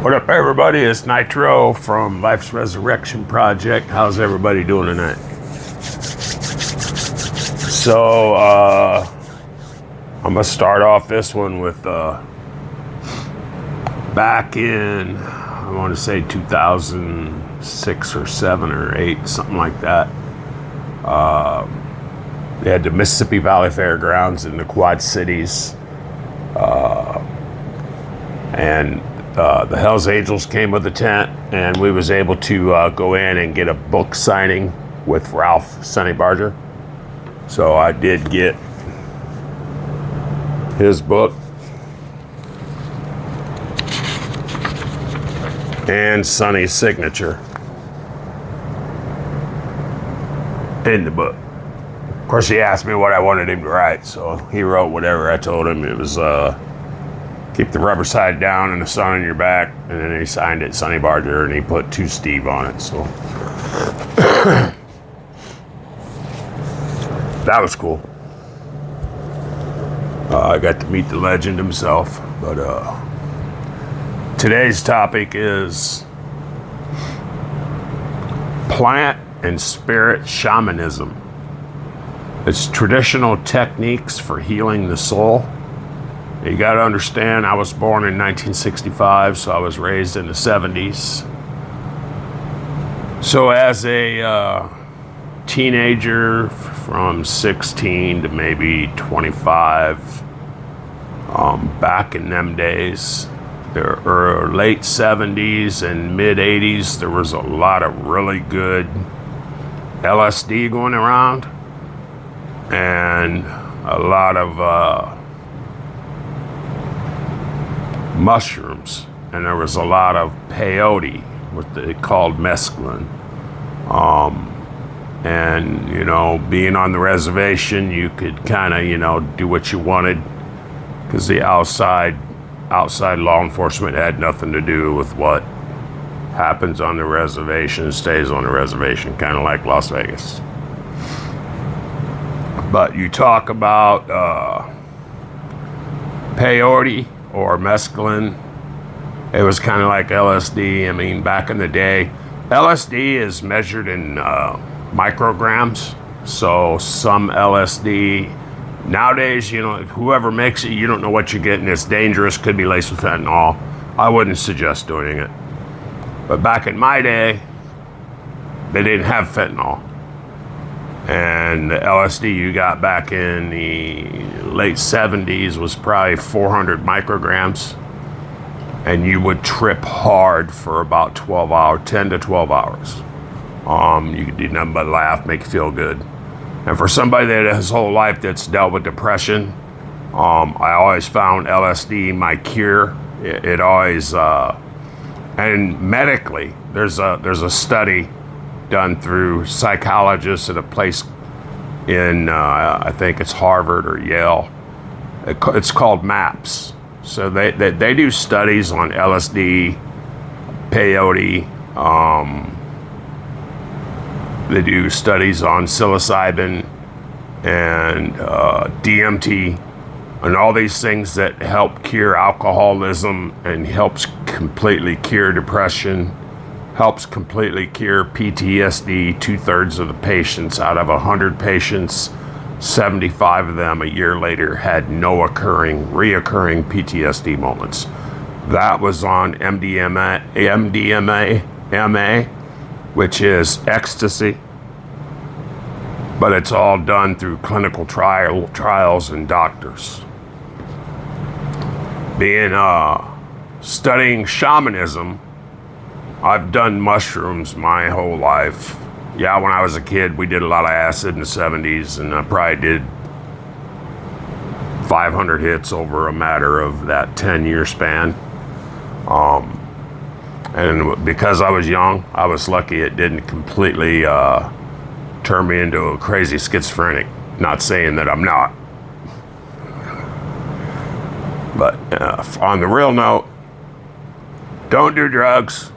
What up, everybody? It's Nitro from Life's Resurrection Project. How's everybody doing tonight? So, I'm gonna start off this one with back in, I want to say 2006 or 7 or 8, something like that. They had the Mississippi Valley Fairgrounds in the Quad Cities, and the Hells Angels came with a tent, and we was able to go in and get a book signing with Ralph Sonny Barger. So I did get his book and Sonny's signature in the book. Of course, he asked me what I wanted him to write, so he wrote whatever I told him. It was keep the rubber side down and the sun on your back, and then he signed it Sonny Barger, and he put to Steve on it. So that was cool. I got to meet the legend himself. But today's topic is plant and spirit shamanism. It's traditional techniques for healing the soul. You got to understand, I was born in 1965, so I was raised in the 70s. So as a teenager from 16 to maybe 25, back in them days, the late 70s and mid 80s, there was a lot of really good LSD going around, and a lot of mushrooms, and there was a lot of peyote, what they called mescaline. And, you know, being on the reservation, you could kind of, do what you wanted, because the outside law enforcement had nothing to do with what happens on the reservation, stays on the reservation, kind of like Las Vegas. But you talk about peyote or mescaline, it was kind of like LSD. I mean, back in the day, LSD is measured in micrograms. So some LSD, nowadays, whoever makes it, you don't know what you're getting. It's dangerous, could be laced with fentanyl. I wouldn't suggest doing it. But back in my day, they didn't have fentanyl. And the LSD you got back in the late 70s was probably 400 micrograms. And you would trip hard for about 12 hours, 10 to 12 hours. You could do nothing but laugh, make you feel good. And for somebody that his whole life that's dealt with depression, I always found LSD my cure. It always, and medically, there's a study done through psychologists at a place in, I think it's Harvard or Yale. It's called MAPS. So they do studies on LSD, peyote. They do studies on psilocybin and DMT and all these things that help cure alcoholism and helps completely cure depression. Helps completely cure PTSD. 2/3 of the patients out of 100 patients, 75 of them a year later had no reoccurring PTSD moments. That was on MDMA, which is ecstasy, but it's all done through clinical trials and doctors. Being studying shamanism, I've done mushrooms my whole life. Yeah, when I was a kid, we did a lot of acid in the 70s, and I probably did 500 hits over a matter of that 10-year span. And because I was young, I was lucky it didn't completely turn me into a crazy schizophrenic. Not saying that I'm not. But on the real note, don't do drugs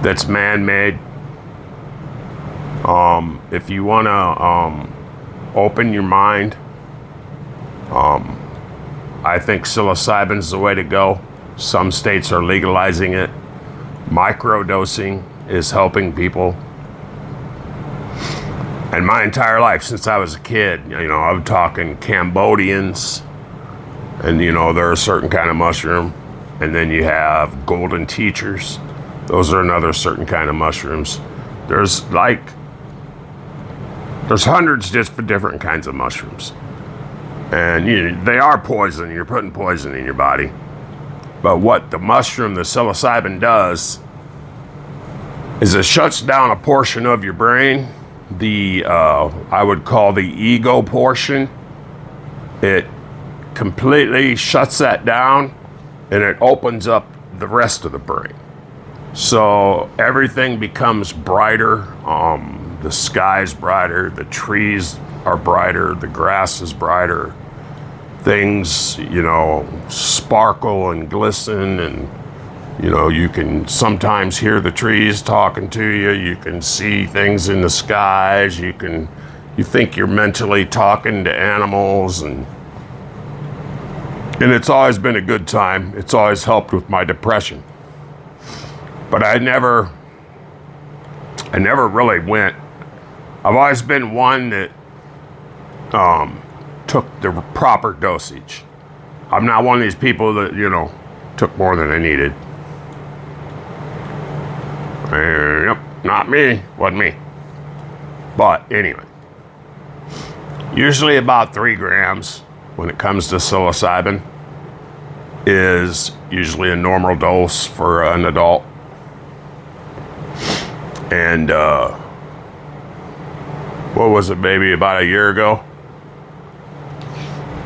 that's man-made. If you want to open your mind, I think psilocybin's the way to go. Some states are legalizing it. Microdosing is helping people. And my entire life, since I was a kid, I'm talking Cambodians, and they're a certain kind of mushroom. And then you have golden teachers. Those are another certain kind of mushrooms. There's hundreds of different kinds of mushrooms. And they are poison. You're putting poison in your body. But what the mushroom, the psilocybin, does is it shuts down a portion of your brain, I would call the ego portion. It completely shuts that down, and it opens up the rest of the brain. So everything becomes brighter. The sky's brighter, the trees are brighter, the grass is brighter. Things, sparkle and glisten, and you can sometimes hear the trees talking to you. You can see things in the skies. You think you're mentally talking to animals, and it's always been a good time. It's always helped with my depression. But I never really went. I've always been one that took the proper dosage. I'm not one of these people that, took more than I needed. Yep, not me. Wasn't me. But anyway, usually about 3 grams when it comes to psilocybin is usually a normal dose for an adult. And what was it, maybe about a year ago?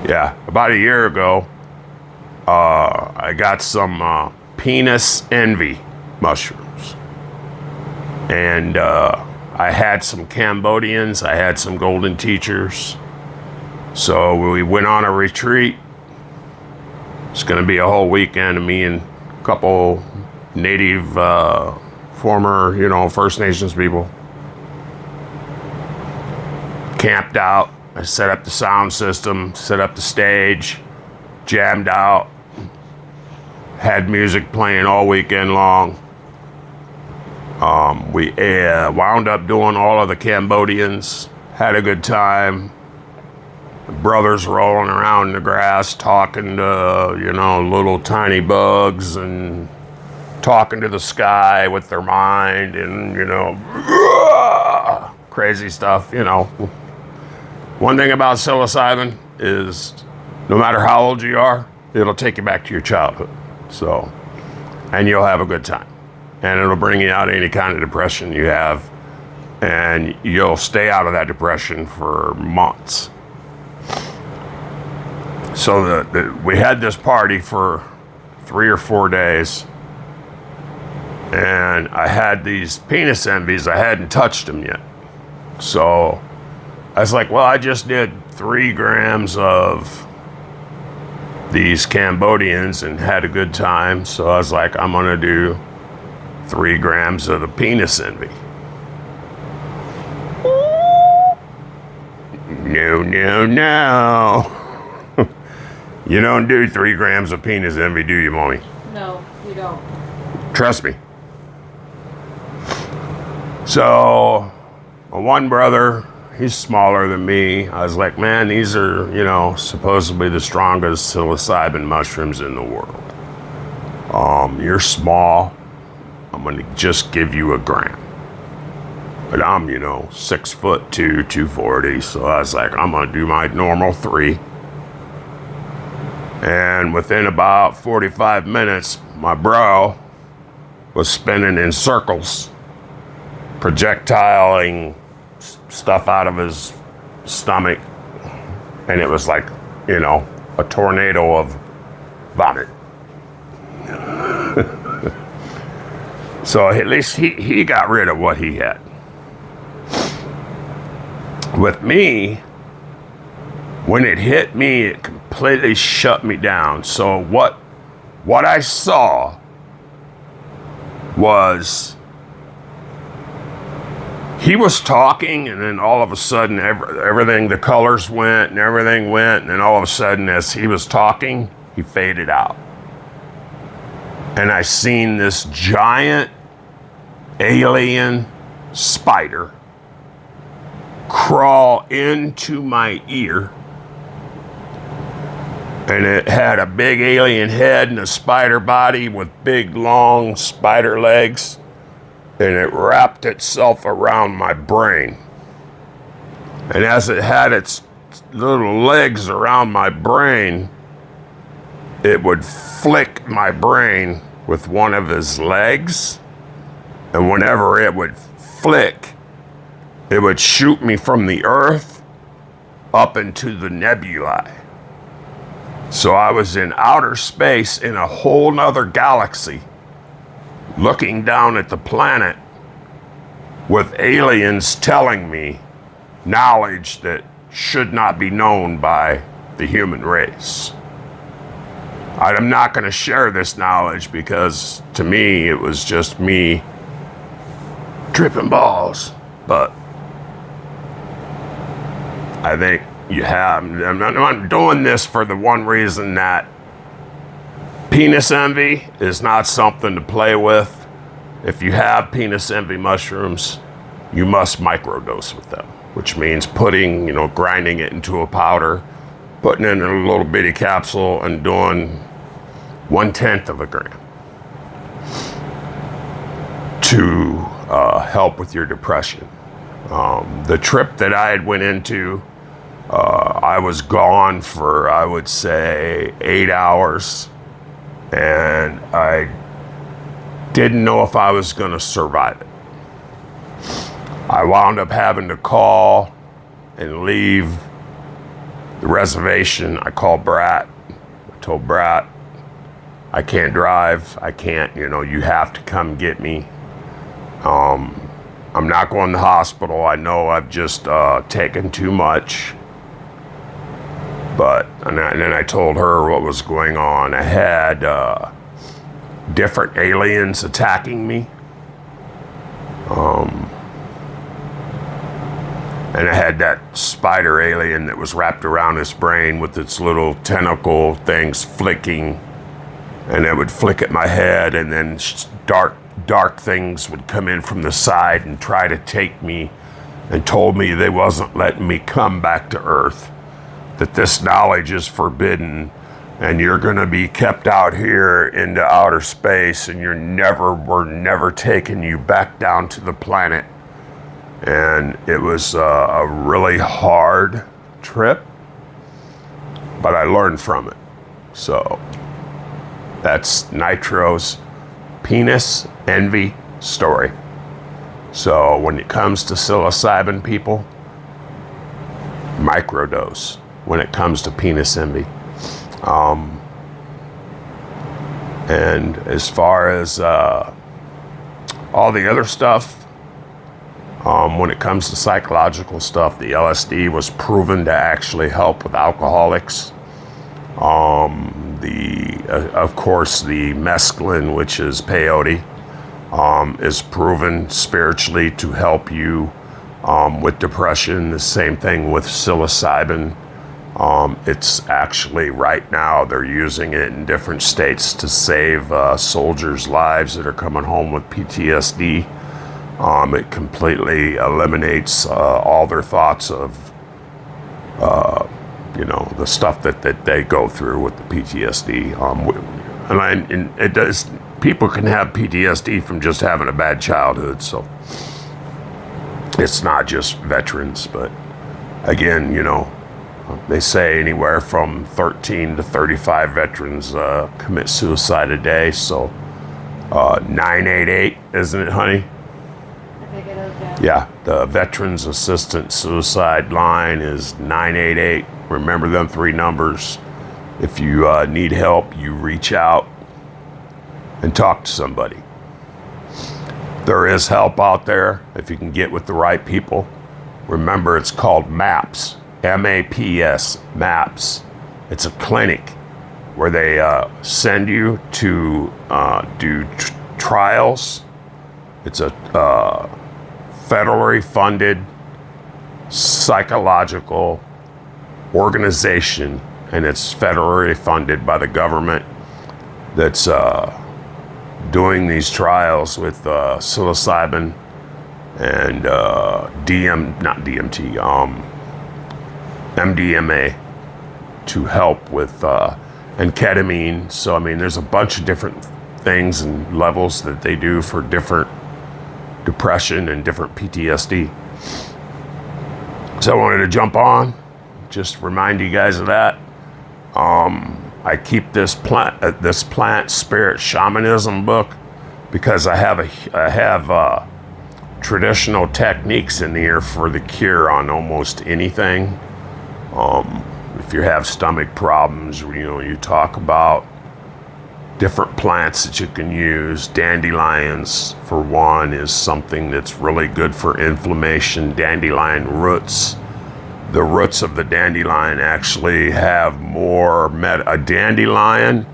Yeah, about a year ago, I got some penis envy mushrooms. And I had some Cambodians, I had some golden teachers. So we went on a retreat. It's going to be a whole weekend of me and a couple native, former, First Nations people. Camped out. I set up the sound system, set up the stage, jammed out, had music playing all weekend long. We wound up doing all of the Cambodians, had a good time. The brothers rolling around in the grass, talking to, little tiny bugs, and talking to the sky with their mind, and, crazy stuff, One thing about psilocybin is no matter how old you are, it'll take you back to your childhood. So, and you'll have a good time. And it'll bring you out any kind of depression you have. And you'll stay out of that depression for months. So we had this party for 3 or 4 days. And I had these penis envies. I hadn't touched them yet. So I was like, well, I just did 3 grams of these Cambodians and had a good time. So I was like, I'm going to do 3 grams of the penis envy. No. You don't do 3 grams of penis envy, do you, Mommy? No, you don't. Trust me. So, my one brother, he's smaller than me. I was like, man, these are, supposedly the strongest psilocybin mushrooms in the world. You're small. I'm going to just give you a gram. But I'm, 6'2", 240. So I was like, I'm going to do my normal 3. And within about 45 minutes, my bro was spinning in circles, projectiling stuff out of his stomach. And it was like, a tornado of vomit. So at least he got rid of what he had. With me, when it hit me, it completely shut me down. So what I saw was he was talking, and then all of a sudden everything, the colors went and everything went, and then all of a sudden as he was talking, he faded out. and I seen this giant alien spider crawl into my ear, and it had a big alien head and a spider body with big long spider legs, and it wrapped itself around my brain. And as it had its little legs around my brain, it would flick my brain with one of his legs, and whenever it would flick, it would shoot me from the earth up into the nebulae. So I was in outer space in a whole nother galaxy, looking down at the planet with aliens telling me knowledge that should not be known by the human race. I'm not going to share this knowledge because to me it was just me tripping balls. But I think you have. I'm doing this for the one reason that penis envy is not something to play with. If you have penis envy mushrooms, you must microdose with them, which means putting, grinding it into a powder, putting it in a little bitty capsule and doing 1/10 of a gram to help with your depression. The trip that I had went into, I was gone for, I would say, 8 hours, and I didn't know if I was going to survive it. I wound up having to call and leave the reservation. I called Brat. I told Brat, I can't drive. I can't, you have to come get me. I'm not going to the hospital. I know I've just taken too much. And then I told her what was going on. I had different aliens attacking me. And I had that spider alien that was wrapped around his brain with its little tentacle things flicking. And it would flick at my head, and then dark things would come in from the side and try to take me, and told me they wasn't letting me come back to Earth, that this knowledge is forbidden, and you're going to be kept out here into outer space, and we're never taking you back down to the planet. And it was a really hard trip, but I learned from it. So that's Nitro's penis envy story. So when it comes to psilocybin, people, microdose when it comes to penis envy. And as far as all the other stuff, when it comes to psychological stuff, the LSD was proven to actually help with alcoholics. Of course, the mescaline, which is peyote, is proven spiritually to help you with depression. The same thing with psilocybin. It's actually right now they're using it in different states to save soldiers' lives that are coming home with PTSD. It completely eliminates all their thoughts of the stuff that they go through with the PTSD. And it does. People can have PTSD from just having a bad childhood, so it's not just veterans. But again, they say anywhere from 13 to 35 veterans commit suicide a day. So 988, isn't it, honey? I think it is, yeah. Yeah, the Veterans Assistance Suicide line is 988. Remember them 3 numbers. If you need help, you reach out and talk to somebody. There is help out there if you can get with the right people. Remember, it's called MAPS, MAPS, MAPS. It's a clinic where they send you to do trials. It's a federally funded psychological organization, and it's federally funded by the government that's doing these trials with psilocybin and MDMA to help with and ketamine. So I mean, there's a bunch of different things and levels that they do for different depression and different PTSD. So I wanted to jump on, just remind you guys of that. I keep this plant spirit shamanism book because I have traditional techniques in here for the cure on almost anything. If you have stomach problems, you talk about different plants that you can use. Dandelions, for one, is something that's really good for inflammation. Dandelion roots. The roots of the dandelion actually have more, a dandelion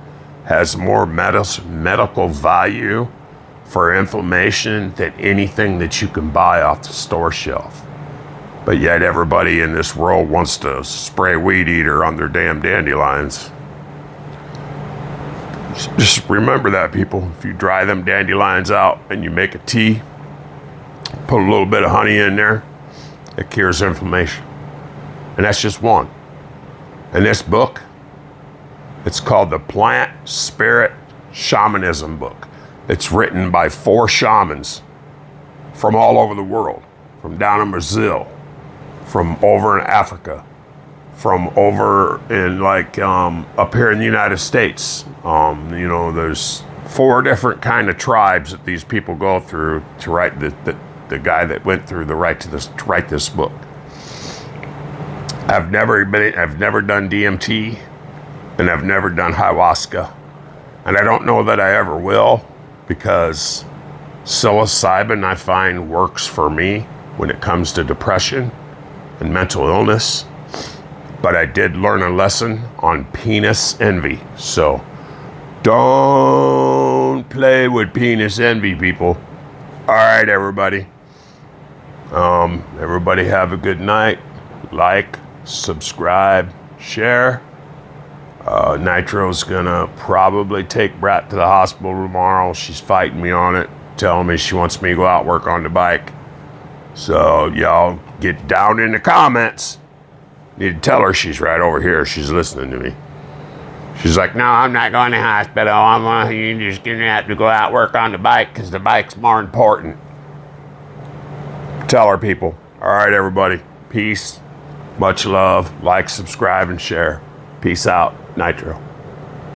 has more medical value for inflammation than anything that you can buy off the store shelf. But yet everybody in this world wants to spray weed eater on their damn dandelions. Just remember that, people. If you dry them dandelions out and you make a tea, put a little bit of honey in there, it cures inflammation. And that's just one. And this book, it's called the Plant Spirit Shamanism book. It's written by 4 shamans from all over the world, from down in Brazil, from over in Africa, from over in up here in the United States. There's 4 different kind of tribes that these people go through to write the guy that went through to write this book. I've never done DMT, and I've never done ayahuasca, and I don't know that I ever will, because psilocybin I find works for me when it comes to depression and mental illness. But I did learn a lesson on penis envy. So don't play with penis envy, people. All right, everybody. Everybody have a good night. Like, subscribe, share. Nitro's gonna probably take Brat to the hospital tomorrow. She's fighting me on it, telling me she wants me to go out and work on the bike. So y'all get down in the comments. Need to tell her she's right over here. She's listening to me. She's like, no, I'm not going to hospital. You're just going to have to go out and work on the bike because the bike's more important. Tell her, people. All right, everybody. Peace. Much love. Like, subscribe, and share. Peace out. Nitro.